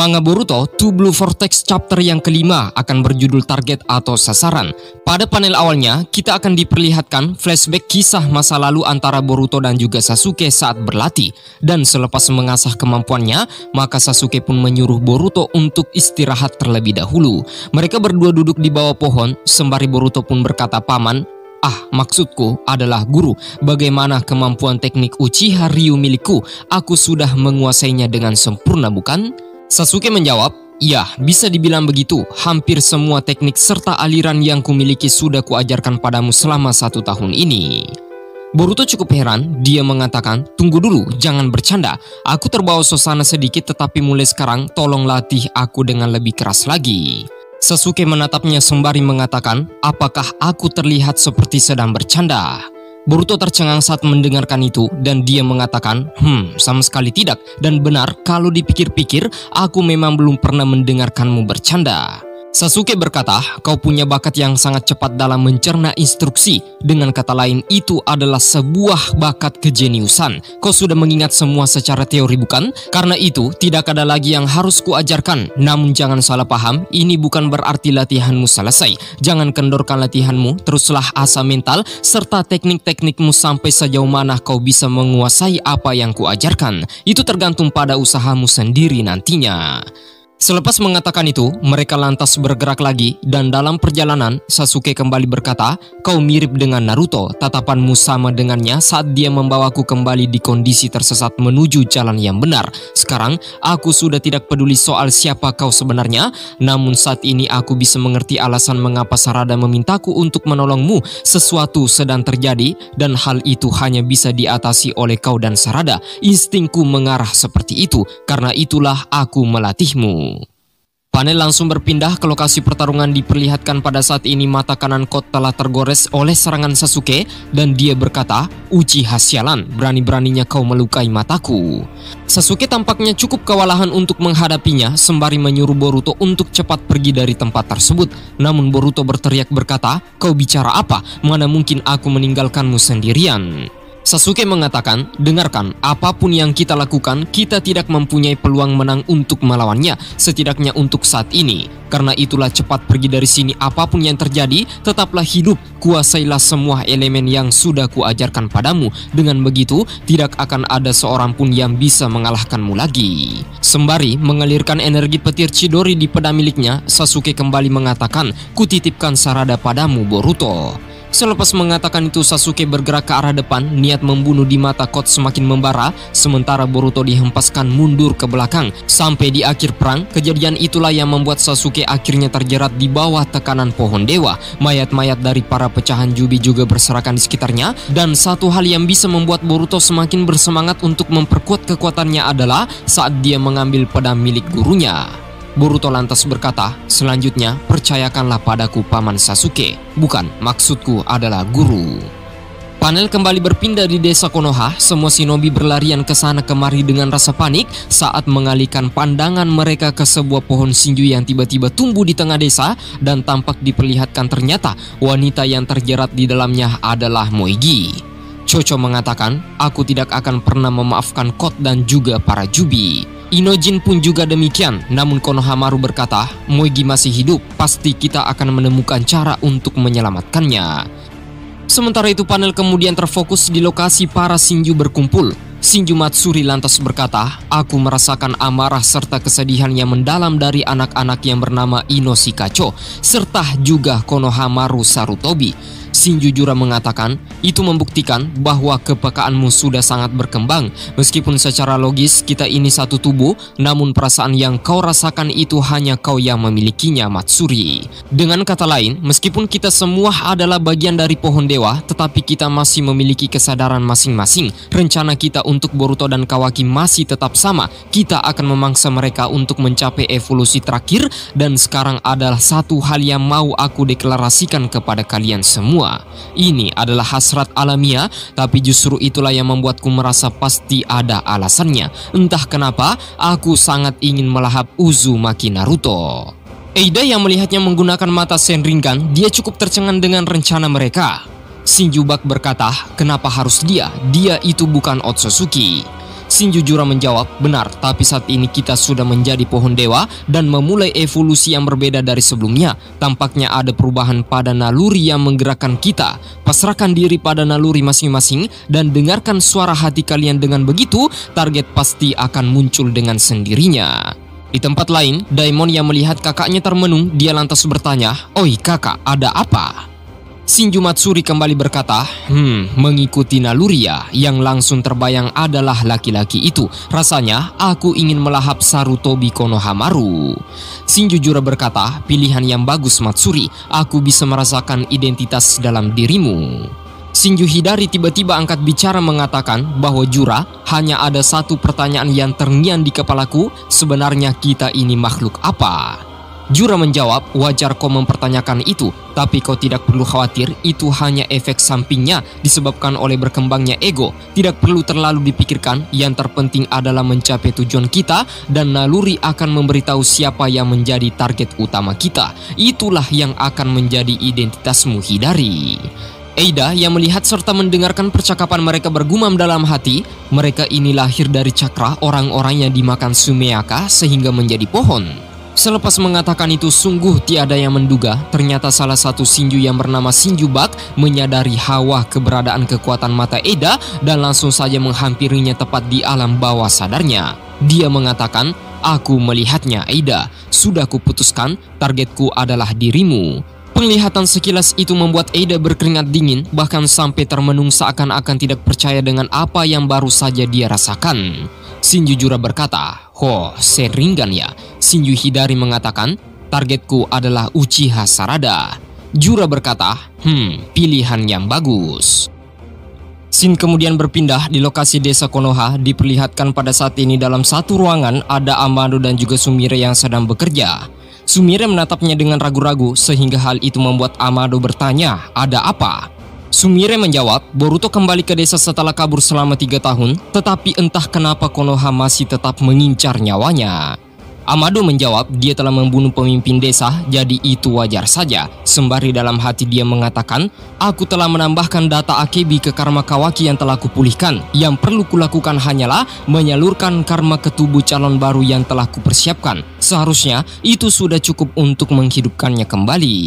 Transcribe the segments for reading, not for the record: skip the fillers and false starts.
Manga Boruto To Blue Vortex chapter yang kelima akan berjudul Target atau Sasaran. Pada panel awalnya, kita akan diperlihatkan flashback kisah masa lalu antara Boruto dan juga Sasuke saat berlatih. Dan selepas mengasah kemampuannya, maka Sasuke pun menyuruh Boruto untuk istirahat terlebih dahulu. Mereka berdua duduk di bawah pohon, sembari Boruto pun berkata, "Paman, maksudku adalah guru, bagaimana kemampuan teknik Uchiha Ryu milikku? Aku sudah menguasainya dengan sempurna, bukan?" Sasuke menjawab, "Ya, bisa dibilang begitu. Hampir semua teknik serta aliran yang kumiliki sudah kuajarkan padamu selama 1 tahun ini." Boruto cukup heran, dia mengatakan, "Tunggu dulu, jangan bercanda. Aku terbawa suasana sedikit, tetapi mulai sekarang tolong latih aku dengan lebih keras lagi." Sasuke menatapnya sembari mengatakan, "Apakah aku terlihat seperti sedang bercanda?" Boruto tercengang saat mendengarkan itu dan dia mengatakan, sama sekali tidak. Dan benar, kalau dipikir-pikir, aku memang belum pernah mendengarkanmu bercanda." Sasuke berkata, "Kau punya bakat yang sangat cepat dalam mencerna instruksi. Dengan kata lain, itu adalah sebuah bakat kejeniusan. Kau sudah mengingat semua secara teori, bukan? Karena itu, tidak ada lagi yang harus kuajarkan. Namun jangan salah paham, ini bukan berarti latihanmu selesai. Jangan kendorkan latihanmu, teruslah asah mental serta teknik-teknikmu sampai sejauh mana kau bisa menguasai apa yang kuajarkan. Itu tergantung pada usahamu sendiri nantinya." Selepas mengatakan itu, mereka lantas bergerak lagi dan dalam perjalanan Sasuke kembali berkata, "Kau mirip dengan Naruto, tatapanmu sama dengannya saat dia membawaku kembali di kondisi tersesat menuju jalan yang benar. Sekarang, aku sudah tidak peduli soal siapa kau sebenarnya, namun saat ini aku bisa mengerti alasan mengapa Sarada memintaku untuk menolongmu. Sesuatu sedang terjadi dan hal itu hanya bisa diatasi oleh kau dan Sarada. Instingku mengarah seperti itu, karena itulah aku melatihmu." Panel langsung berpindah ke lokasi pertarungan. Diperlihatkan pada saat ini mata kanan Kot telah tergores oleh serangan Sasuke dan dia berkata, "Uchiha sialan, berani-beraninya kau melukai mataku." Sasuke tampaknya cukup kewalahan untuk menghadapinya sembari menyuruh Boruto untuk cepat pergi dari tempat tersebut. Namun Boruto berteriak berkata, "Kau bicara apa? Mana mungkin aku meninggalkanmu sendirian?" Sasuke mengatakan, "Dengarkan, apapun yang kita lakukan, kita tidak mempunyai peluang menang untuk melawannya, setidaknya untuk saat ini. Karena itulah cepat pergi dari sini, apapun yang terjadi, tetaplah hidup, kuasailah semua elemen yang sudah kuajarkan padamu. Dengan begitu, tidak akan ada seorang pun yang bisa mengalahkanmu lagi." Sembari mengalirkan energi petir Chidori di pedang miliknya, Sasuke kembali mengatakan, "Kutitipkan Sarada padamu, Boruto." Selepas mengatakan itu, Sasuke bergerak ke arah depan, niat membunuh di mata Kot semakin membara, sementara Boruto dihempaskan mundur ke belakang. Sampai di akhir perang, kejadian itulah yang membuat Sasuke akhirnya terjerat di bawah tekanan pohon dewa. Mayat-mayat dari para pecahan Jubi juga berserakan di sekitarnya, dan satu hal yang bisa membuat Boruto semakin bersemangat untuk memperkuat kekuatannya adalah saat dia mengambil pedang milik gurunya. Boruto lantas berkata, "Selanjutnya, percayakanlah padaku, Paman Sasuke. Bukan, maksudku adalah guru." Panel kembali berpindah di desa Konoha. Semua shinobi berlarian ke sana kemari dengan rasa panik saat mengalihkan pandangan mereka ke sebuah pohon shinju yang tiba-tiba tumbuh di tengah desa dan tampak diperlihatkan ternyata wanita yang terjerat di dalamnya adalah Moigi. Chocho mengatakan, "Aku tidak akan pernah memaafkan Kot dan juga para Jubi." Inojin pun juga demikian, namun Konohamaru berkata, "Moigi masih hidup, pasti kita akan menemukan cara untuk menyelamatkannya." Sementara itu panel kemudian terfokus di lokasi para Shinju berkumpul. Shinju Matsuri lantas berkata, "Aku merasakan amarah serta kesedihan yang mendalam dari anak-anak yang bernama Inoshikacho, serta juga Konohamaru Sarutobi." Shinju Jura mengatakan, "Itu membuktikan bahwa kepekaanmu sudah sangat berkembang. Meskipun secara logis kita ini satu tubuh, namun perasaan yang kau rasakan itu hanya kau yang memilikinya, Matsuri." Dengan kata lain, meskipun kita semua adalah bagian dari pohon dewa, tetapi kita masih memiliki kesadaran masing-masing. Rencana kita untuk Boruto dan Kawaki masih tetap sama. Kita akan memangsa mereka untuk mencapai evolusi terakhir, dan sekarang adalah satu hal yang mau aku deklarasikan kepada kalian semua. Ini adalah hasrat alamiah, tapi justru itulah yang membuatku merasa pasti ada alasannya. Entah kenapa, aku sangat ingin melahap Uzumaki Naruto. Eida yang melihatnya menggunakan mata Senringan, dia cukup tercengang dengan rencana mereka. Shinju Bak berkata, "Kenapa harus dia? Dia itu bukan Otsutsuki." Shinju Jura menjawab, benar, tapi saat ini kita sudah menjadi pohon dewa dan memulai evolusi yang berbeda dari sebelumnya. Tampaknya ada perubahan pada naluri yang menggerakkan kita. Pasrahkan diri pada naluri masing-masing dan dengarkan suara hati kalian. Dengan begitu, target pasti akan muncul dengan sendirinya. Di tempat lain, Daimon yang melihat kakaknya termenung, dia lantas bertanya, "Oi kakak, ada apa?" Shinju Matsuri kembali berkata, mengikuti naluri ya. Yang langsung terbayang adalah laki-laki itu. Rasanya aku ingin melahap Sarutobi Konohamaru. Shinju Jura berkata, pilihan yang bagus Matsuri. Aku bisa merasakan identitas dalam dirimu. Shinju Hidari tiba-tiba angkat bicara mengatakan bahwa Jura, hanya ada satu pertanyaan yang terngiang di kepalaku. Sebenarnya kita ini makhluk apa? Jura menjawab, wajar kau mempertanyakan itu, tapi kau tidak perlu khawatir, itu hanya efek sampingnya disebabkan oleh berkembangnya ego. Tidak perlu terlalu dipikirkan, yang terpenting adalah mencapai tujuan kita dan naluri akan memberitahu siapa yang menjadi target utama kita. Itulah yang akan menjadi identitasmu Hidari. Eida yang melihat serta mendengarkan percakapan mereka bergumam dalam hati, mereka ini lahir dari cakra orang-orang yang dimakan Sumeaka sehingga menjadi pohon. Selepas mengatakan itu sungguh tiada yang menduga, ternyata salah satu Shinju yang bernama Shinju Bak menyadari hawa keberadaan kekuatan mata Eida dan langsung saja menghampirinya tepat di alam bawah sadarnya. Dia mengatakan, aku melihatnya Eida, sudah kuputuskan targetku adalah dirimu. Penglihatan sekilas itu membuat Eida berkeringat dingin, bahkan sampai termenung seakan-akan tidak percaya dengan apa yang baru saja dia rasakan. Shinju Jura berkata, Sharingan ya. Shinju Hidari mengatakan, targetku adalah Uchiha Sarada. Jura berkata, pilihan yang bagus. Scene kemudian berpindah di lokasi desa Konoha. Diperlihatkan pada saat ini dalam satu ruangan ada Amado dan juga Sumire yang sedang bekerja. Sumire menatapnya dengan ragu-ragu sehingga hal itu membuat Amado bertanya, ada apa? Sumire menjawab, Boruto kembali ke desa setelah kabur selama 3 tahun, tetapi entah kenapa Konoha masih tetap mengincar nyawanya. Amado menjawab, dia telah membunuh pemimpin desa, jadi itu wajar saja. Sembari dalam hati dia mengatakan, aku telah menambahkan data Akebi ke karma Kawaki yang telah kupulihkan. Yang perlu kulakukan hanyalah menyalurkan karma ke tubuh calon baru yang telah kupersiapkan. Seharusnya itu sudah cukup untuk menghidupkannya kembali.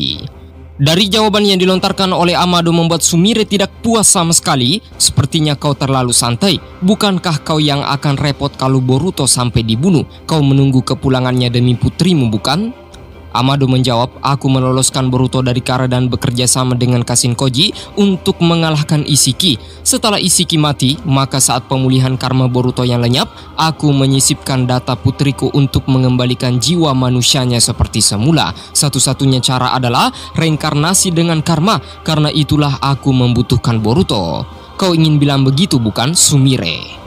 Dari jawaban yang dilontarkan oleh Amado membuat Sumire tidak puas sama sekali. Sepertinya kau terlalu santai. Bukankah kau yang akan repot kalau Boruto sampai dibunuh? Kau menunggu kepulangannya demi putrimu, bukan? Amado menjawab, aku meloloskan Boruto dari Kara dan bekerja sama dengan Kashin Koji untuk mengalahkan Isshiki. Setelah Isshiki mati, maka saat pemulihan karma Boruto yang lenyap, aku menyisipkan data putriku untuk mengembalikan jiwa manusianya seperti semula. Satu-satunya cara adalah reinkarnasi dengan karma, karena itulah aku membutuhkan Boruto. Kau ingin bilang begitu, bukan, Sumire?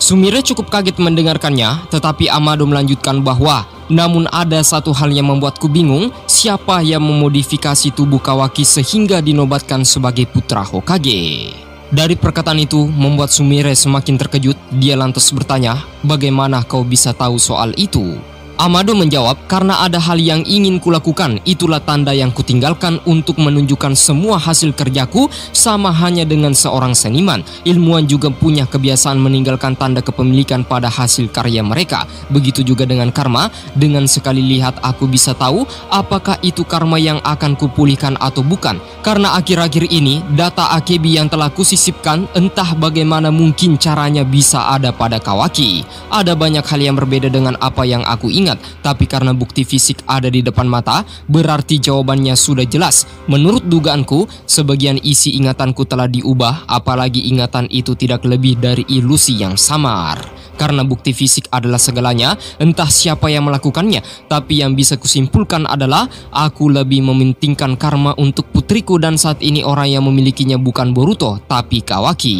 Sumire cukup kaget mendengarkannya, tetapi Amado melanjutkan bahwa namun ada satu hal yang membuatku bingung, siapa yang memodifikasi tubuh Kawaki sehingga dinobatkan sebagai putra Hokage? Dari perkataan itu membuat Sumire semakin terkejut. Dia lantas bertanya, bagaimana kau bisa tahu soal itu? Amado menjawab, karena ada hal yang ingin kulakukan, itulah tanda yang kutinggalkan untuk menunjukkan semua hasil kerjaku. Sama hanya dengan seorang seniman, ilmuwan juga punya kebiasaan meninggalkan tanda kepemilikan pada hasil karya mereka. Begitu juga dengan karma, dengan sekali lihat aku bisa tahu apakah itu karma yang akan kupulihkan atau bukan. Karena akhir-akhir ini data Akebi yang telah kusisipkan entah bagaimana mungkin caranya bisa ada pada Kawaki. Ada banyak hal yang berbeda dengan apa yang aku ingat. Tapi karena bukti fisik ada di depan mata, berarti jawabannya sudah jelas. Menurut dugaanku, sebagian isi ingatanku telah diubah, apalagi ingatan itu tidak lebih dari ilusi yang samar. Karena bukti fisik adalah segalanya, entah siapa yang melakukannya, tapi yang bisa kusimpulkan adalah aku lebih mementingkan karma untuk putriku dan saat ini orang yang memilikinya bukan Boruto, tapi Kawaki.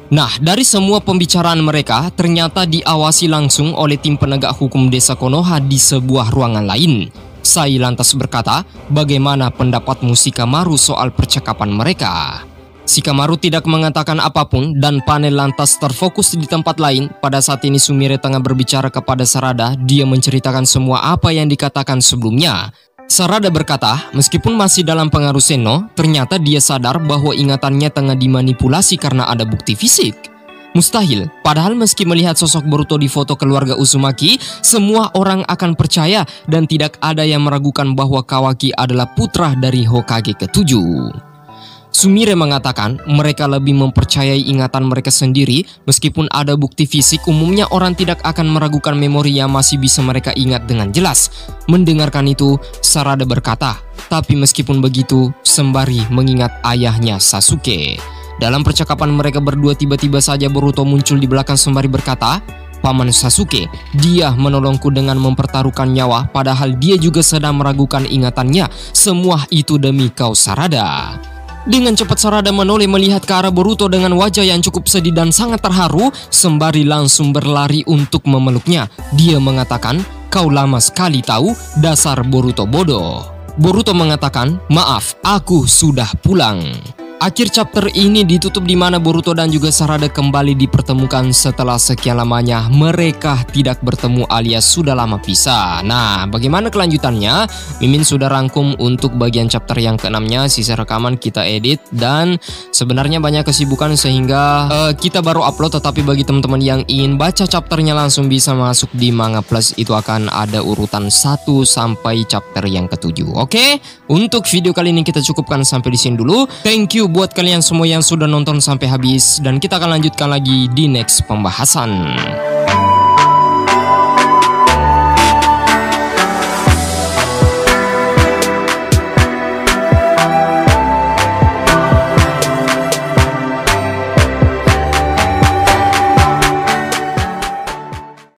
Nah, dari semua pembicaraan mereka ternyata diawasi langsung oleh tim penegak hukum desa Konoha di sebuah ruangan lain. Sai lantas berkata, bagaimana pendapatmu Shikamaru soal percakapan mereka? Shikamaru tidak mengatakan apapun dan panel lantas terfokus di tempat lain. Pada saat ini Sumire tengah berbicara kepada Sarada, dia menceritakan semua apa yang dikatakan sebelumnya. Sarada berkata, meskipun masih dalam pengaruh Senno, ternyata dia sadar bahwa ingatannya tengah dimanipulasi karena ada bukti fisik. Mustahil. Padahal meski melihat sosok Boruto di foto keluarga Uzumaki, semua orang akan percaya dan tidak ada yang meragukan bahwa Kawaki adalah putra dari Hokage ke-7. Sumire mengatakan mereka lebih mempercayai ingatan mereka sendiri. Meskipun ada bukti fisik, umumnya orang tidak akan meragukan memori yang masih bisa mereka ingat dengan jelas. Mendengarkan itu, Sarada berkata, tapi meskipun begitu, sembari mengingat ayahnya Sasuke. Dalam percakapan mereka berdua, tiba-tiba saja Boruto muncul di belakang sembari berkata, Paman Sasuke, dia menolongku dengan mempertaruhkan nyawa, padahal dia juga sedang meragukan ingatannya. Semua itu demi kau, Sarada. Dengan cepat Sarada menoleh melihat ke arah Boruto dengan wajah yang cukup sedih dan sangat terharu, sembari langsung berlari untuk memeluknya. Dia mengatakan, kau lama sekali tahu, dasar Boruto bodoh. Boruto mengatakan, maaf, aku sudah pulang. Akhir chapter ini ditutup di mana Boruto dan juga Sarada kembali dipertemukan setelah sekian lamanya mereka tidak bertemu alias sudah lama pisah. Nah, bagaimana kelanjutannya? Mimin sudah rangkum untuk bagian chapter yang ke-6-nya, sisa rekaman kita edit dan sebenarnya banyak kesibukan sehingga kita baru upload, tetapi bagi teman-teman yang ingin baca chapternya langsung bisa masuk di Manga Plus, itu akan ada urutan 1 sampai chapter yang ke-7. Oke? Untuk video kali ini kita cukupkan sampai di sini dulu. Thank you buat kalian semua yang sudah nonton sampai habis dan kita akan lanjutkan lagi di next pembahasan.